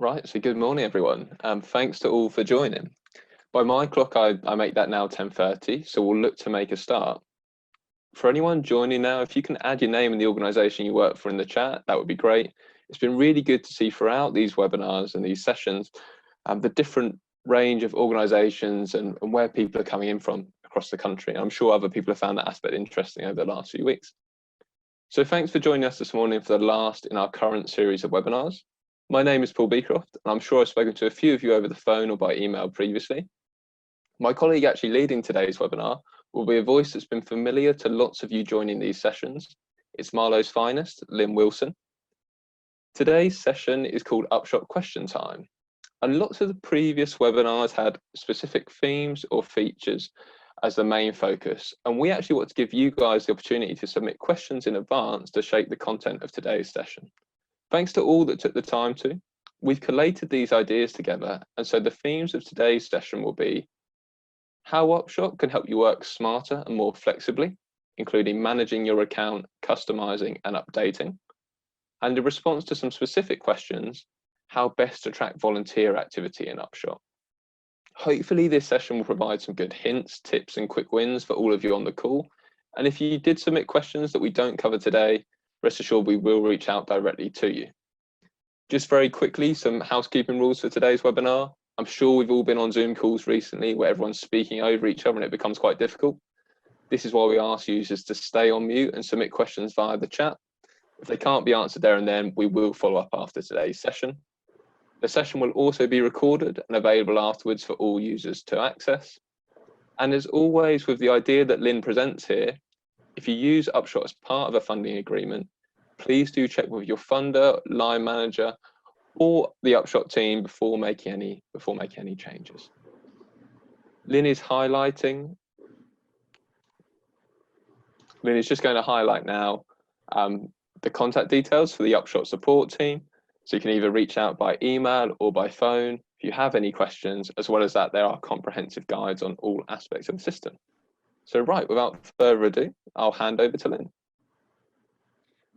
Right, so good morning, everyone. Thanks to all for joining. By my clock, I make that now 10:30, so we'll look to make a start. For anyone joining now, if you can add your name and the organisation you work for in the chat, that would be great. It's been really good to see throughout these webinars and these sessions the different range of organisations and where people are coming in from across the country. I'm sure other people have found that aspect interesting over the last few weeks. So thanks for joining us this morning for the last in our current series of webinars. My name is Paul Beecroft, and I'm sure I've spoken to a few of you over the phone or by email previously. My colleague actually leading today's webinar will be a voice that's been familiar to lots of you joining these sessions. It's Marlowe's finest, Lynn Wilson. Today's session is called Upshot Question Time, and lots of the previous webinars had specific themes or features as the main focus, and we actually want to give you guys the opportunity to submit questions in advance to shape the content of today's session. Thanks to all that took the time to. We've collated these ideas together, and so the themes of today's session will be how Upshot can help you work smarter and more flexibly, including managing your account, customizing and updating, and in response to some specific questions, how best to track volunteer activity in Upshot. Hopefully this session will provide some good hints, tips and quick wins for all of you on the call. And if you did submit questions that we don't cover today, rest assured we will reach out directly to you. Just very quickly, some housekeeping rules for today's webinar. I'm sure we've all been on Zoom calls recently where everyone's speaking over each other and it becomes quite difficult. This is why we ask users to stay on mute and submit questions via the chat. If they can't be answered there and then, we will follow up after today's session. The session will also be recorded and available afterwards for all users to access. And as always, with the idea that Lynn presents here, if you use Upshot as part of a funding agreement, please do check with your funder, line manager, or the Upshot team before making any changes. Lynn is highlighting. Lynn is just going to highlight now the contact details for the Upshot support team. So you can either reach out by email or by phone if you have any questions. As well as that, there are comprehensive guides on all aspects of the system. So right, without further ado, I'll hand over to Lynn.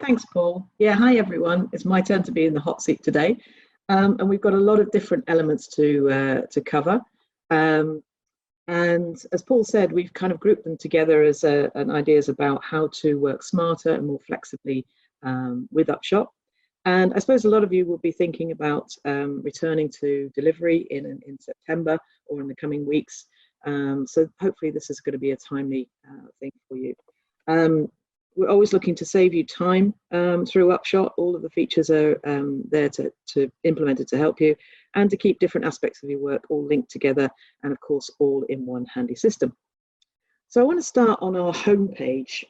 Thanks, Paul. Yeah, hi everyone. It's my turn to be in the hot seat today. And we've got a lot of different elements to cover. And as Paul said, we've kind of grouped them together as ideas about how to work smarter and more flexibly with Upshot. And I suppose a lot of you will be thinking about returning to delivery in September or in the coming weeks. So hopefully this is going to be a timely thing for you. We're always looking to save you time through Upshot. All of the features are there to implement it to help you and to keep different aspects of your work all linked together and of course all in one handy system. So I want to start on our homepage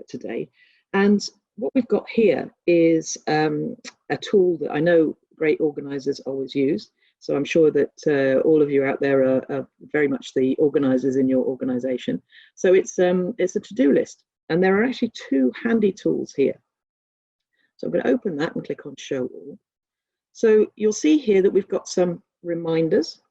today, and what we've got here is a tool that I know great organisers always use. So I'm sure that all of you out there are very much the organisers in your organisation. So it's a to-do list, and there are actually two handy tools here. So I'm going to open that and click on Show All. So you'll see here that we've got some reminders,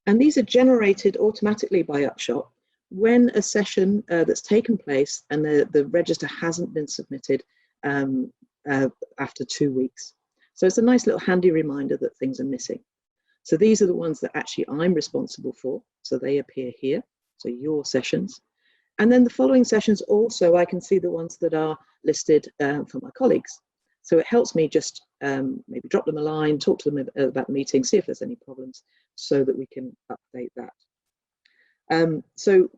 and these are generated automatically by Upshot when a session that's taken place and the register hasn't been submitted after 2 weeks. So it's a nice little handy reminder that things are missing. So these are the ones that actually I'm responsible for. So they appear here, so your sessions. And then the following sessions also, I can see the ones that are listed for my colleagues. So it helps me just maybe drop them a line, talk to them about the meeting, see if there's any problems so that we can update that. So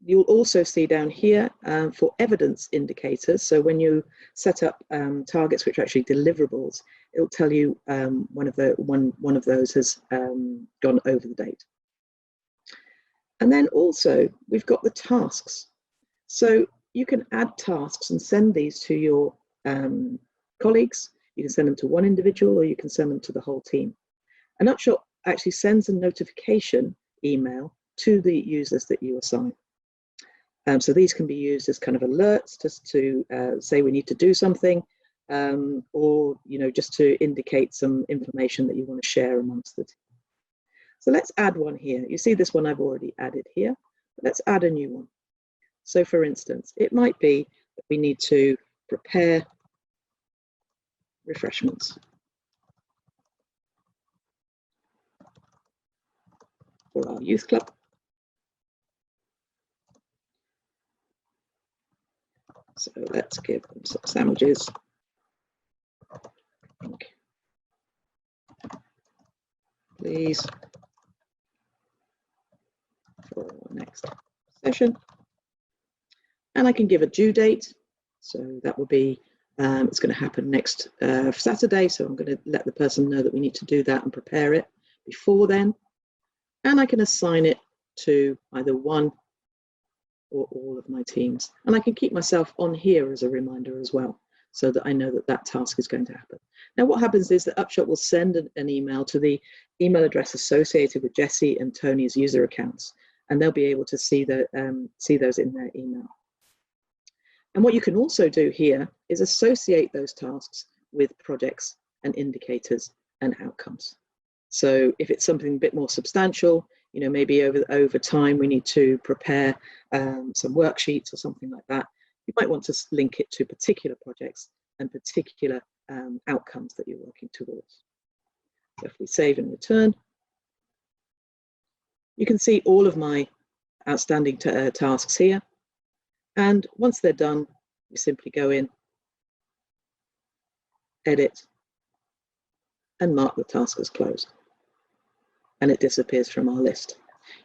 you'll also see down here for evidence indicators. So when you set up targets which are actually deliverables, it'll tell you one of those has gone over the date. And then also we've got the tasks. So you can add tasks and send these to your colleagues. You can send them to one individual or you can send them to the whole team. And Upshot actually sends a notification email to the users that you assign. So these can be used as kind of alerts just to say we need to do something, or just to indicate some information that you want to share amongst the team. So let's add one here. You see this one I've already added here. But let's add a new one. So for instance, it might be that we need to prepare refreshments. for our youth club. So let's give them some sandwiches. Please, for next session. And I can give a due date. So that will be, it's going to happen next Saturday. So I'm going to let the person know that we need to do that and prepare it before then. And I can assign it to either one or all of my teams. And I can keep myself on here as a reminder as well, so that I know that that task is going to happen. Now, what happens is that Upshot will send an email to the email address associated with Jessie and Tony's user accounts, and they'll be able to see those in their email. And what you can also do here is associate those tasks with projects and indicators and outcomes. So if it's something a bit more substantial, you know, maybe over time we need to prepare some worksheets or something like that, you might want to link it to particular projects and particular outcomes that you're working towards. So if we save and return, you can see all of my outstanding tasks here. And once they're done, you simply go in, edit, and mark the task as closed. And it disappears from our list.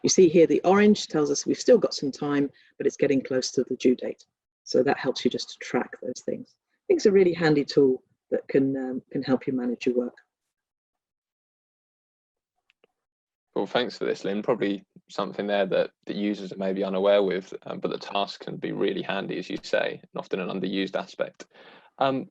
You see here the orange tells us we've still got some time, but it's getting close to the due date. So that helps you just to track those things. I think it's a really handy tool that can help you manage your work. Well, thanks for this, Lynn. Probably something there that users are maybe unaware with, but the task can be really handy, as you say, and often an underused aspect.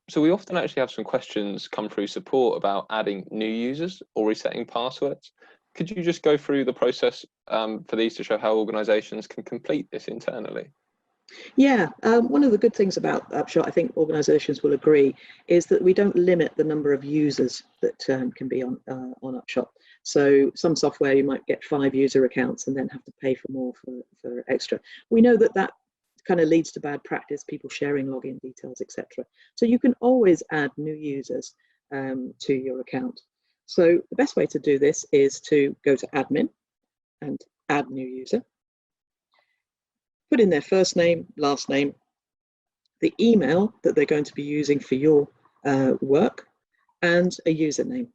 So we often actually have some questions come through support about adding new users or resetting passwords. Could you just go through the process for these to show how organizations can complete this internally? Yeah, one of the good things about Upshot, I think organizations will agree, is that we don't limit the number of users that can be on Upshot. So some software you might get 5 user accounts and then have to pay for more for extra. We know that that kind of leads to bad practice, people sharing login details, etc. So you can always add new users to your account. So the best way to do this is to go to admin and add new user. Put in their first name, last name, the email that they're going to be using for your work, and a username.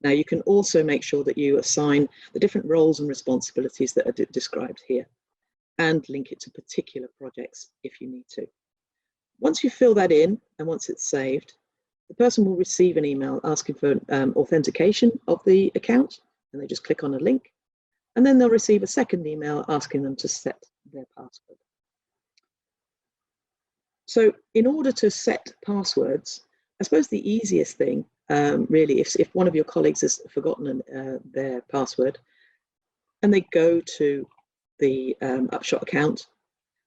Now you can also make sure that you assign the different roles and responsibilities that are described here, and link it to particular projects if you need to. Once you fill that in, and once it's saved, the person will receive an email asking for authentication of the account, and they just click on a link, and then they'll receive a second email asking them to set their password. So in order to set passwords, I suppose the easiest thing, really, if one of your colleagues has forgotten their password, and they go to the Upshot account,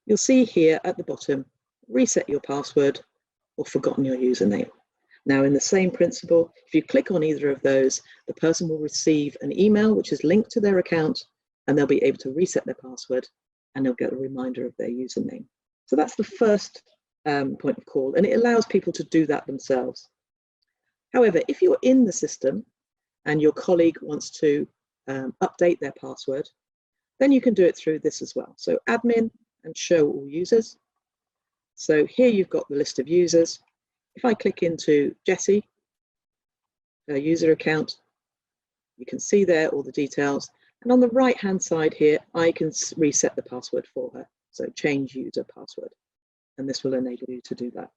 you'll see here at the bottom, reset your password or forgotten your username. Now, in the same principle, if you click on either of those, the person will receive an email which is linked to their account, and they'll be able to reset their password, and they'll get a reminder of their username. So that's the first point of call, and it allows people to do that themselves. However, if you're in the system and your colleague wants to update their password, then you can do it through this as well. So admin and show all users. So here you've got the list of users. If I click into Jessie, her user account, you can see there all the details. And on the right-hand side here, I can reset the password for her. So change user password, and this will enable you to do that.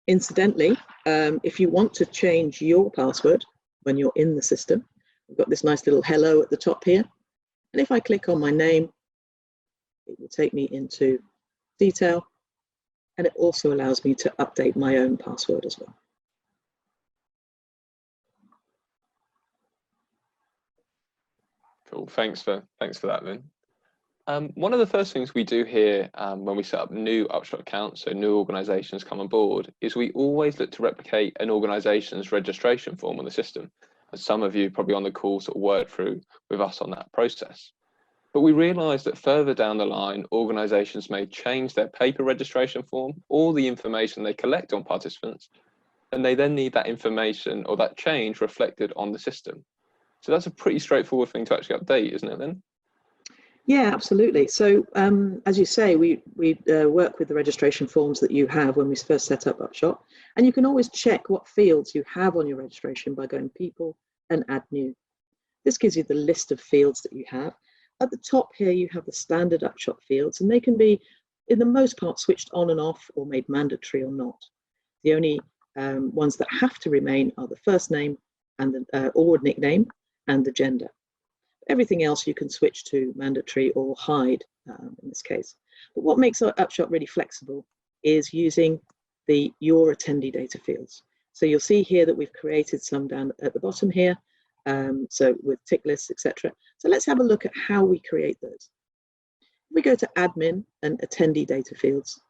Incidentally, if you want to change your password when you're in the system, we've got this nice little hello at the top here. And if I click on my name, it will take me into detail, and it also allows me to update my own password as well. Cool, thanks for that, Lynn. One of the first things we do here when we set up new Upshot accounts, so new organizations come on board, is we always look to replicate an organization's registration form on the system. As some of you probably on the call sort of worked through with us on that process. But we realized that further down the line, organizations may change their paper registration form or the information they collect on participants, and they then need that information or that change reflected on the system. So that's a pretty straightforward thing to actually update, isn't it then? Yeah, absolutely. So as you say, we work with the registration forms that you have when we first set up Upshot, and you can always check what fields you have on your registration by going People and Add New. This gives you the list of fields that you have. At the top here, you have the standard Upshot fields, and they can be, in the most part, switched on and off or made mandatory or not. The only ones that have to remain are the first name and the or nickname and the gender. Everything else you can switch to mandatory or hide in this case. But what makes our Upshot really flexible is using the Your Attendee data fields. So you'll see here that we've created some down at the bottom here, so with tick lists, etc. So let's have a look at how we create those. If we go to Admin and Attendee data fields,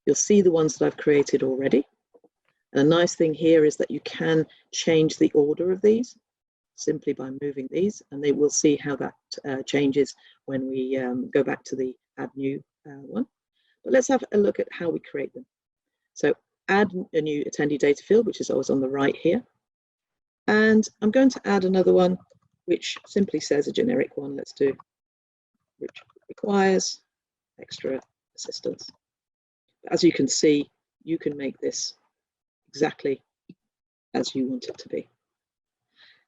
you'll see the ones that I've created already. And a nice thing here is that you can change the order of these simply by moving these, and they will see how that changes when we go back to the Add New one. But let's have a look at how we create them. So add a new attendee data field, which is always on the right here. And I'm going to add another one, which simply says a generic one. Let's do, which requires extra assistance. As you can see, you can make this exactly as you want it to be.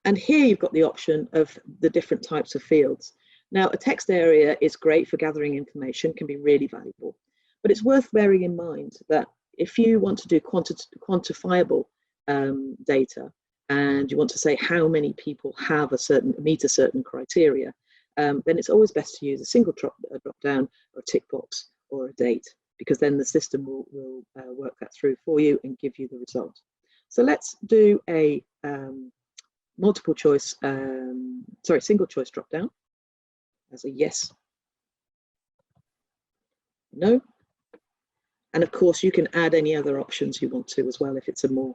And here you've got the option of the different types of fields. Now, a text area is great for gathering information, can be really valuable, but it's worth bearing in mind that if you want to do quantifiable data, and you want to say how many people have meet a certain criteria, then it's always best to use a single drop down or a tick box or a date, because then the system will work that through for you and give you the result. So let's do a single choice drop down as a yes, no, and of course you can add any other options you want to as well if it's a more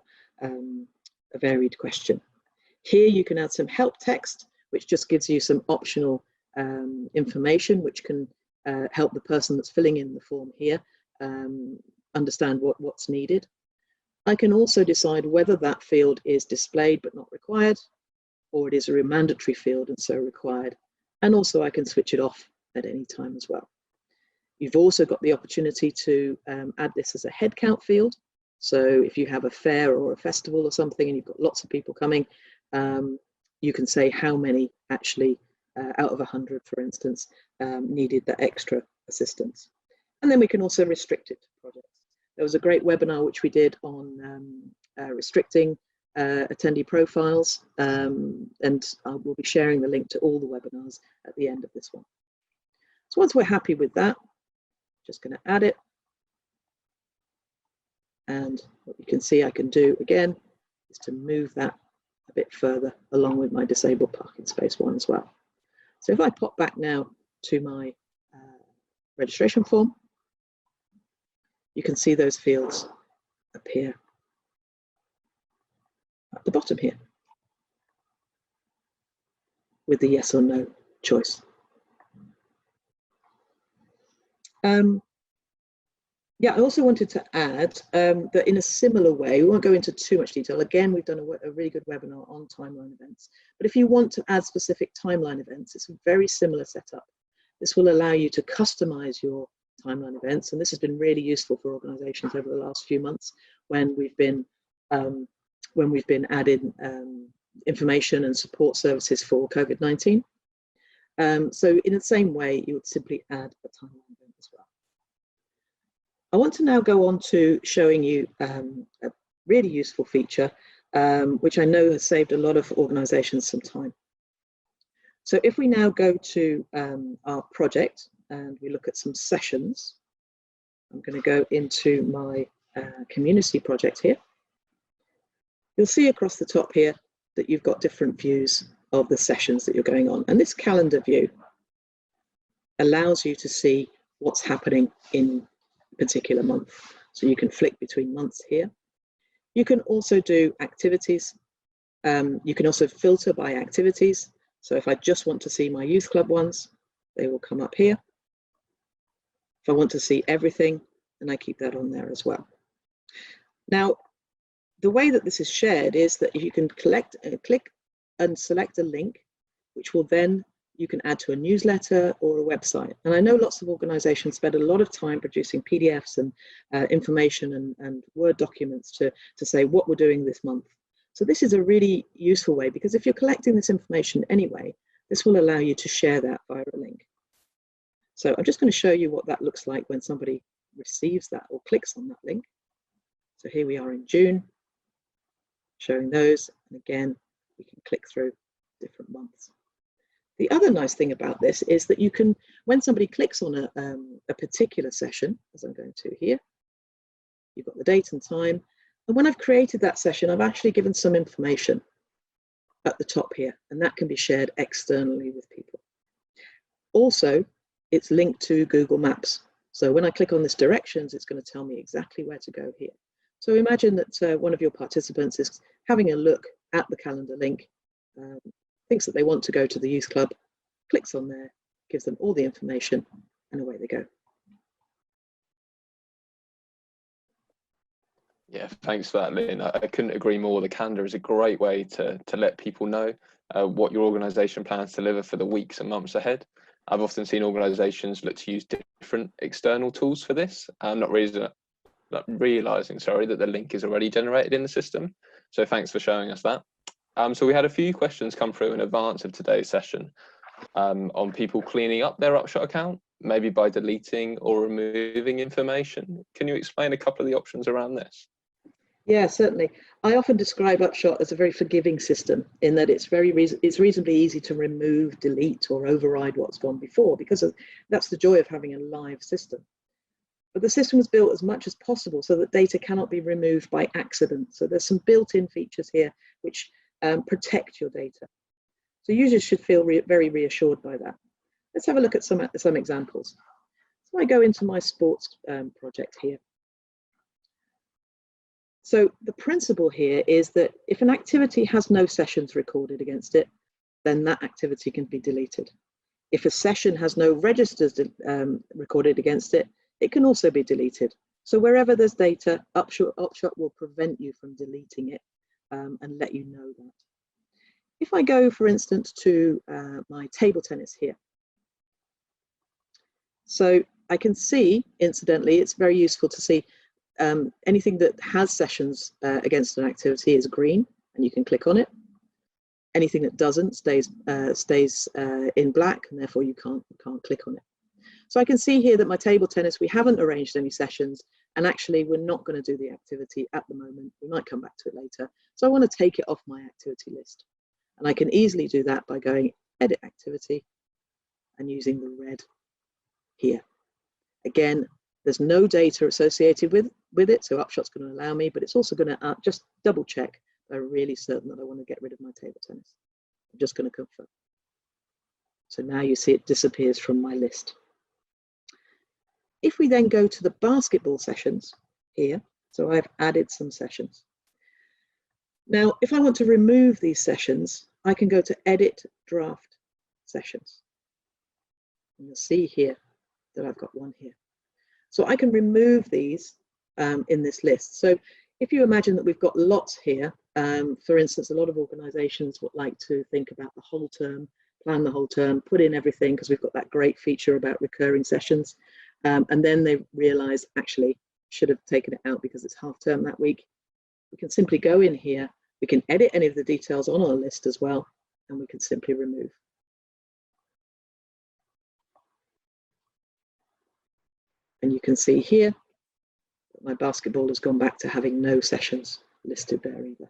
a varied question. Here you can add some help text, which just gives you some optional information which can help the person that's filling in the form here understand what's needed. I can also decide whether that field is displayed but not required, or it is a mandatory field and so required. And also I can switch it off at any time as well. You've also got the opportunity to add this as a head count field. So if you have a fair or a festival or something and you've got lots of people coming, you can say how many actually out of 100, for instance, needed that extra assistance. And then we can also restrict it to projects. There was a great webinar which we did on restricting attendee profiles, and I will be sharing the link to all the webinars at the end of this one. So once we're happy with that, just going to add it. And what you can see I can do again is to move that a bit further along with my disabled parking space one as well. So if I pop back now to my registration form, you can see those fields appear at the bottom here with the yes or no choice. Yeah, I also wanted to add that in a similar way, we won't go into too much detail. Again, we've done a really good webinar on timeline events. But if you want to add specific timeline events, it's a very similar setup. This will allow you to customize your timeline events. And this has been really useful for organizations over the last few months when we've been adding information and support services for COVID-19. So in the same way, you would simply add a timeline event as well. I want to now go on to showing you a really useful feature, which I know has saved a lot of organizations some time. So if we now go to our project and we look at some sessions, I'm going to go into my community project here. You'll see across the top here that you've got different views of the sessions that you're going on. And this calendar view allows you to see what's happening in a particular month. So you can flick between months here. You can also do activities. You can also filter by activities. So if I just want to see my youth club ones, they will come up here. If I want to see everything, then I keep that on there as well. Now, the way that this is shared is that you can click and select a link, which will then you can add to a newsletter or a website. And I know lots of organizations spend a lot of time producing PDFs and information and Word documents to say what we're doing this month. So this is a really useful way, because if you're collecting this information anyway, this will allow you to share that via a link. So I'm just going to show you what that looks like when somebody receives that or clicks on that link. So here we are in June, showing those. And again, we can click through different months. The other nice thing about this is that you can, when somebody clicks on a particular session, as I'm going to here, you've got the date and time. And when I've created that session, I've actually given some information at the top here, and that can be shared externally with people. Also, it's linked to Google Maps. So when I click on this directions, it's going to tell me exactly where to go here. So imagine that one of your participants is having a look at the calendar link, thinks that they want to go to the youth club, clicks on there, gives them all the information, and away they go. Yeah, thanks for that, Lynn. I couldn't agree more. The calendar is a great way to let people know what your organisation plans to deliver for the weeks and months ahead. I've often seen organisations look to use different external tools for this, not realising that the link is already generated in the system. So thanks for showing us that. So we had a few questions come through in advance of today's session on people cleaning up their Upshot account, maybe by deleting or removing information. Can you explain a couple of the options around this? Yeah, certainly. I often describe Upshot as a very forgiving system, in that it's reasonably easy to remove, delete, or override what's gone before, because that's the joy of having a live system. But the system was built as much as possible so that data cannot be removed by accident. So there's some built-in features here which protect your data. So users should feel very reassured by that. Let's have a look at some examples. So I go into my sports project here. So the principle here is that if an activity has no sessions recorded against it, then that activity can be deleted. If a session has no registers recorded against it, it can also be deleted. So wherever there's data, Upshot will prevent you from deleting it and let you know that. If I go, for instance, to my table tennis here. So I can see, incidentally, it's very useful to see anything that has sessions against an activity is green, and you can click on it. Anything that doesn't stays in black, and therefore you can't click on it. So I can see here that my table tennis, we haven't arranged any sessions, and actually we're not going to do the activity at the moment. We might come back to it later. So I want to take it off my activity list. And I can easily do that by going edit activity and using the red here. Again, there's no data associated with it, so Upshot's going to allow me, but it's also going to just double check that I'm really certain that I want to get rid of my table tennis. I'm just going to confirm. So now you see it disappears from my list. If we then go to the basketball sessions here, so I've added some sessions. Now, if I want to remove these sessions, I can go to Edit Draft Sessions. And you'll see here that I've got one here. So I can remove these in this list. So if you imagine that we've got lots here, for instance, a lot of organizations would like to think about the whole term, plan the whole term, put in everything, because we've got that great feature about recurring sessions. And then they realize, actually, should have taken it out because it's half term that week. We can simply go in here. We can edit any of the details on our list as well, and we can simply remove. And you can see here that my basketball has gone back to having no sessions listed there either.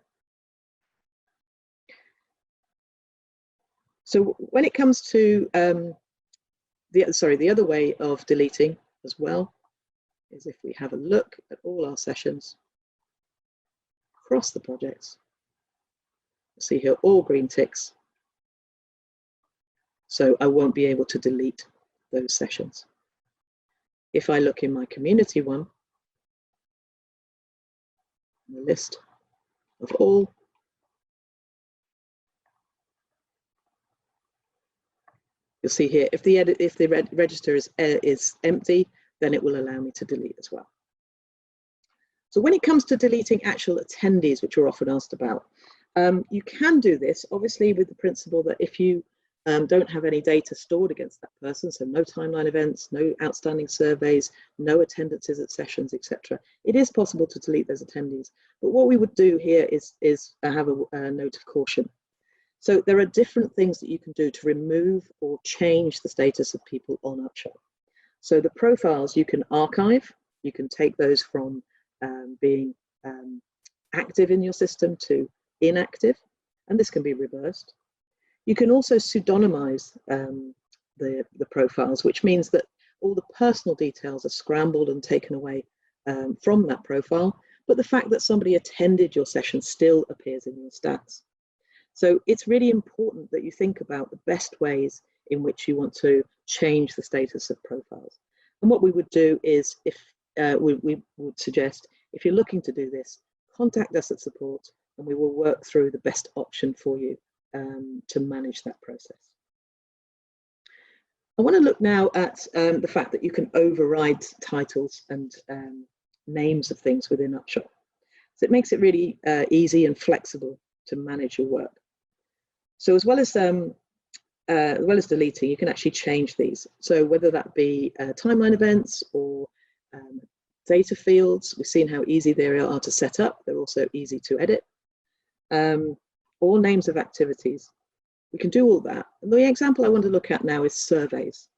So when it comes to the other way of deleting as well is if we have a look at all our sessions across the projects. See here, all green ticks. So I won't be able to delete those sessions. If I look in my community one, the list of all, you'll see here, if the register is empty, then it will allow me to delete as well. So when it comes to deleting actual attendees, which we're often asked about, You can do this, obviously, with the principle that if you don't have any data stored against that person, so no timeline events, no outstanding surveys, no attendances at sessions, etc., it is possible to delete those attendees. But what we would do here is have a note of caution. So there are different things that you can do to remove or change the status of people on Upshot. So the profiles you can archive, you can take those from being active in your system to inactive, and this can be reversed. You can also pseudonymize the profiles, which means that all the personal details are scrambled and taken away from that profile, but the fact that somebody attended your session still appears in your stats. So it's really important that you think about the best ways in which you want to change the status of profiles. And what we would do is, if we would suggest, if you're looking to do this, contact us at support and we will work through the best option for you to manage that process. I want to look now at the fact that you can override titles and names of things within Upshot. So it makes it really easy and flexible to manage your work. So as well as deleting, you can actually change these. So whether that be timeline events or data fields, we've seen how easy they are to set up. They're also easy to edit. Or names of activities. We can do all that. And the example I want to look at now is surveys.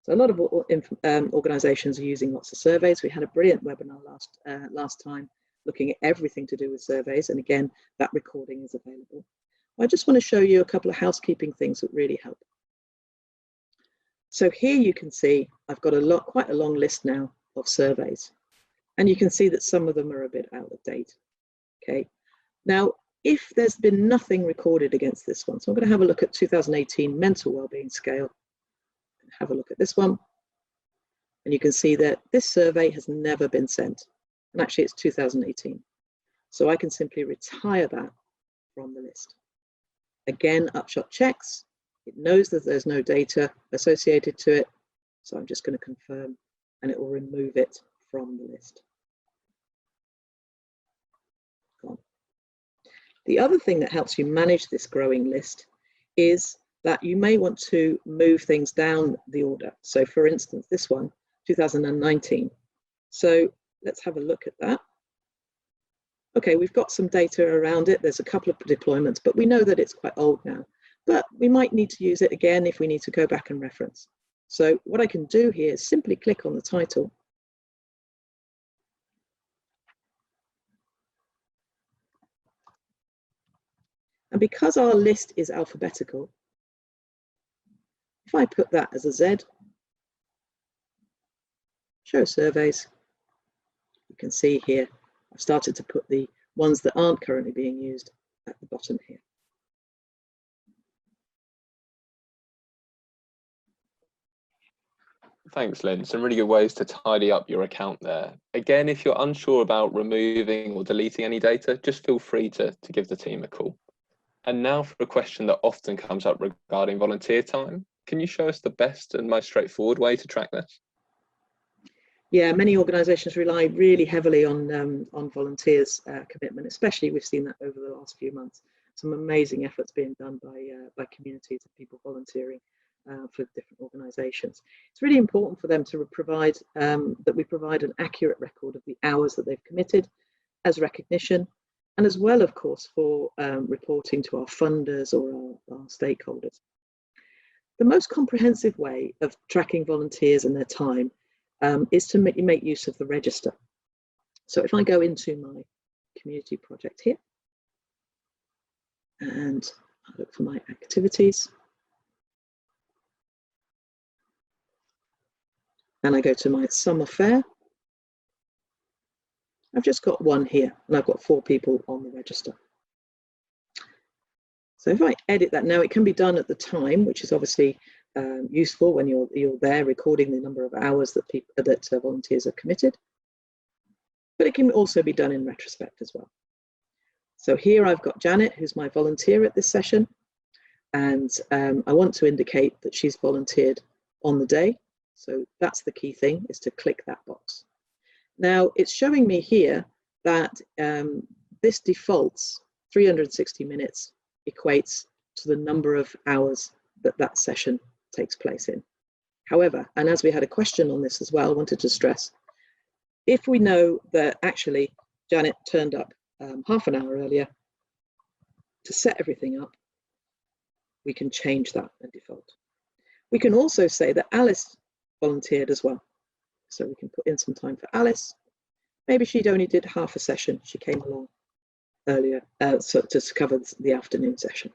So a lot of organizations are using lots of surveys. We had a brilliant webinar last time looking at everything to do with surveys. And again, that recording is available. I just want to show you a couple of housekeeping things that really help. So here you can see I've got quite a long list now of surveys. And you can see that some of them are a bit out of date. Okay. Now, if there's been nothing recorded against this one, so I'm going to have a look at 2018 mental wellbeing scale. Have a look at this one. And you can see that this survey has never been sent. And actually it's 2018. So I can simply retire that from the list. Again, Upshot checks. It knows that there's no data associated to it. So I'm just going to confirm and it will remove it from the list. Gone. The other thing that helps you manage this growing list is that you may want to move things down the order. So for instance, this one, 2019. So let's have a look at that. Okay, we've got some data around it. There's a couple of deployments, but we know that it's quite old now. But we might need to use it again if we need to go back and reference. So what I can do here is simply click on the title. And because our list is alphabetical, if I put that as a Z, show surveys, you can see here, I've started to put the ones that aren't currently being used at the bottom here. Thanks, Lynn. Some really good ways to tidy up your account there. Again, if you're unsure about removing or deleting any data, just feel free to give the team a call. And now for a question that often comes up regarding volunteer time. Can you show us the best and most straightforward way to track this? Yeah, many organisations rely really heavily on volunteers' commitment, especially we've seen that over the last few months. Some amazing efforts being done by communities of people volunteering for different organisations. It's really important for them to provide that we provide an accurate record of the hours that they've committed as recognition, and as well, of course, for reporting to our funders or our stakeholders. The most comprehensive way of tracking volunteers and their time is to make use of the register. So if I go into my community project here and I look for my activities and I go to my summer fair, I've just got one here and I've got 4 people on the register. So if I edit that now, it can be done at the time, which is obviously useful when you're there recording the number of hours that volunteers have committed, but it can also be done in retrospect as well. So here I've got Janet, who's my volunteer at this session, and I want to indicate that she's volunteered on the day. So that's the key thing, is to click that box. Now it's showing me here that this defaults 360 minutes equates to the number of hours that that session takes place in. However, and as we had a question on this as well, I wanted to stress, if we know that actually Janet turned up half an hour earlier to set everything up, we can change that at default. We can also say that Alice volunteered as well. So we can put in some time for Alice. Maybe she'd only did half a session. She came along earlier so to cover the afternoon session.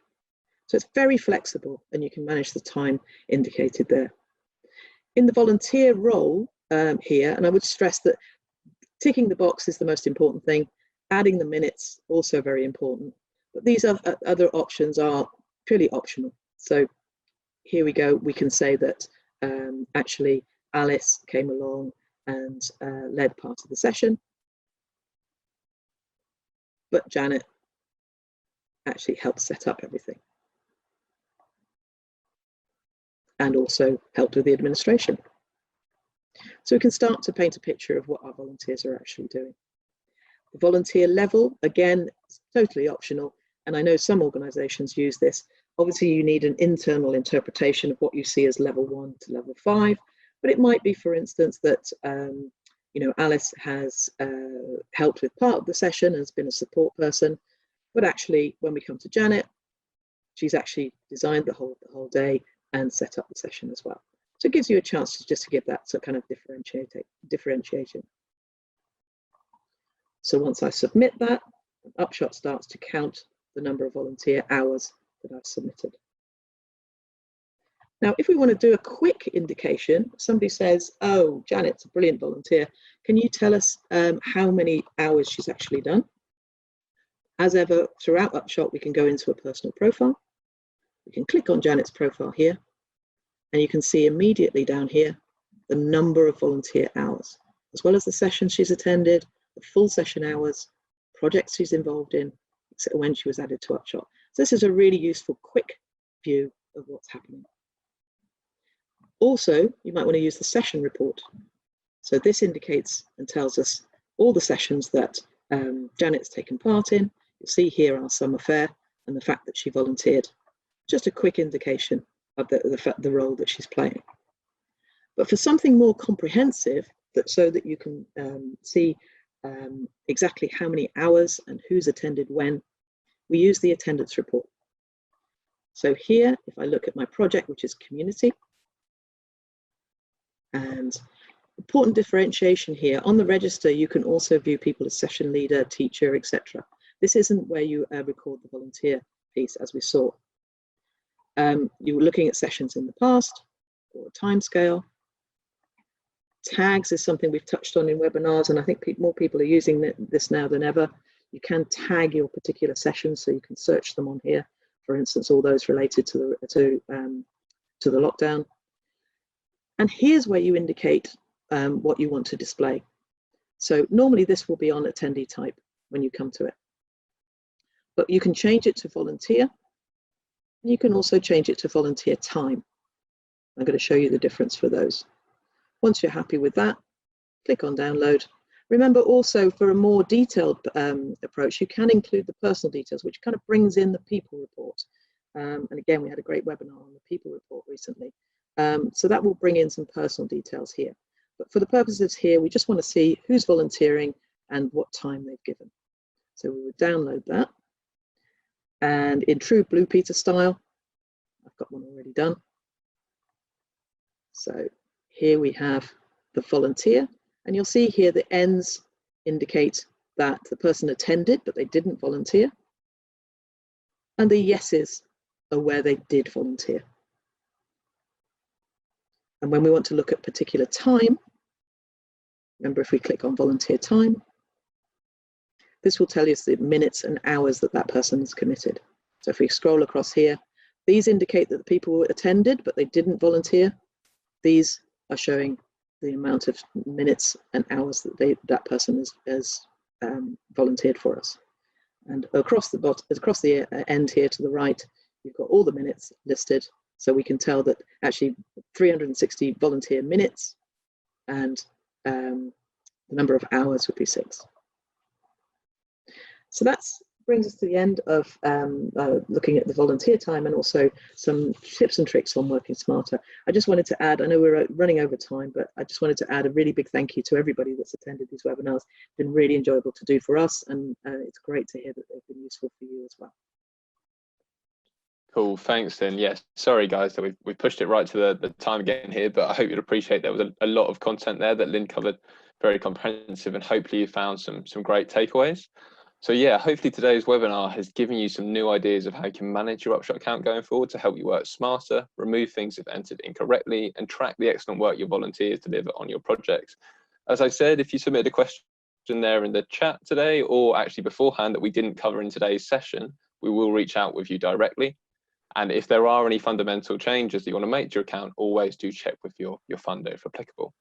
So it's very flexible and you can manage the time indicated there. In the volunteer role here, and I would stress that ticking the box is the most important thing. Adding the minutes, also very important. But these other options are purely optional. So here we go. We can say that actually Alice came along and led part of the session, but Janet actually helped set up everything and also helped with the administration. So we can start to paint a picture of what our volunteers are actually doing. The volunteer level, again, is totally optional, and I know some organizations use this. Obviously, you need an internal interpretation of what you see as level 1 to level 5, but it might be, for instance, that you know, Alice has helped with part of the session, has been a support person, but actually, when we come to Janet, she's actually designed the whole day and set up the session as well. So it gives you a chance to just to give that kind of differentiation. So once I submit that, Upshot starts to count the number of volunteer hours that I've submitted. Now, if we want to do a quick indication, somebody says, oh, Janet's a brilliant volunteer. Can you tell us how many hours she's actually done? As ever, throughout Upshot, we can go into a personal profile. We can click on Janet's profile here, and you can see immediately down here the number of volunteer hours, as well as the sessions she's attended, the full session hours, projects she's involved in, when she was added to Upshot. So this is a really useful, quick view of what's happening. Also, you might want to use the session report. So this indicates and tells us all the sessions that Janet's taken part in. You'll see here our summer fair and the fact that she volunteered. Just a quick indication of the role that she's playing. But for something more comprehensive, so that you can see exactly how many hours and who's attended when, we use the attendance report. So here, if I look at my project, which is community, and important differentiation here, on the register, you can also view people as session leader, teacher, etc. This isn't where you record the volunteer piece, as we saw. You were looking at sessions in the past, or a timescale. Tags is something we've touched on in webinars, and I think more people are using this now than ever. You can tag your particular sessions, so you can search them on here. For instance, all those related to the lockdown. And here's where you indicate what you want to display. So normally this will be on attendee type when you come to it. But you can change it to volunteer. You can also change it to volunteer time. I'm going to show you the difference for those. Once you're happy with that, click on download. Remember also, for a more detailed approach, you can include the personal details, which kind of brings in the people report. And again, we had a great webinar on the people report recently. So that will bring in some personal details here. But for the purposes here, we just want to see who's volunteering and what time they've given. So we would download that. And in true Blue Peter style, I've got one already done. So here we have the volunteer, and you'll see here the ends indicate that the person attended, but they didn't volunteer. And the yeses are where they did volunteer. And when we want to look at particular time, remember, if we click on volunteer time, this will tell us the minutes and hours that that person has committed. So if we scroll across here, these indicate that the people attended, but they didn't volunteer. These are showing the amount of minutes and hours that that person has volunteered for us. And across the end here to the right, you've got all the minutes listed. So we can tell that actually 360 volunteer minutes, and the number of hours would be 6. So that's brings us to the end of looking at the volunteer time and also some tips and tricks on working smarter. I just wanted to add, I know we're running over time, but I just wanted to add a really big thank you to everybody that's attended these webinars. It's been really enjoyable to do for us, and it's great to hear that they've been useful for you as well. Cool, thanks Lynn. Yes, sorry guys that we've pushed it right to the time again here, but I hope you'd appreciate there was a lot of content there that Lynn covered, very comprehensive, and hopefully you found some great takeaways. So yeah, hopefully today's webinar has given you some new ideas of how you can manage your Upshot account going forward to help you work smarter, remove things if entered incorrectly, and track the excellent work your volunteers deliver on your projects. As I said, if you submitted a question there in the chat today, or actually beforehand that we didn't cover in today's session, we will reach out with you directly. And if there are any fundamental changes that you want to make to your account, always do check with your funder if applicable.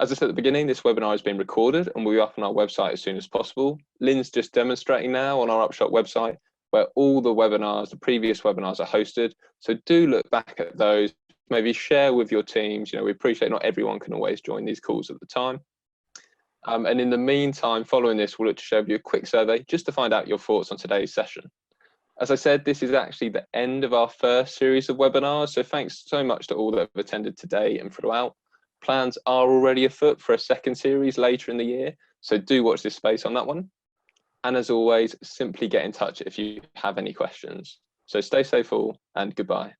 As I said at the beginning, this webinar has been recorded and will be up on our website as soon as possible. Lynn's just demonstrating now on our Upshot website where all the webinars, the previous webinars, are hosted. So do look back at those, maybe share with your teams. You know, we appreciate not everyone can always join these calls at the time. And in the meantime, following this, we'll look to share with you a quick survey just to find out your thoughts on today's session. As I said, this is actually the end of our first series of webinars. So thanks so much to all that have attended today and throughout. Plans are already afoot for a second series later in the year, so do watch this space on that one. And as always, simply get in touch if you have any questions. So stay safe all, and goodbye.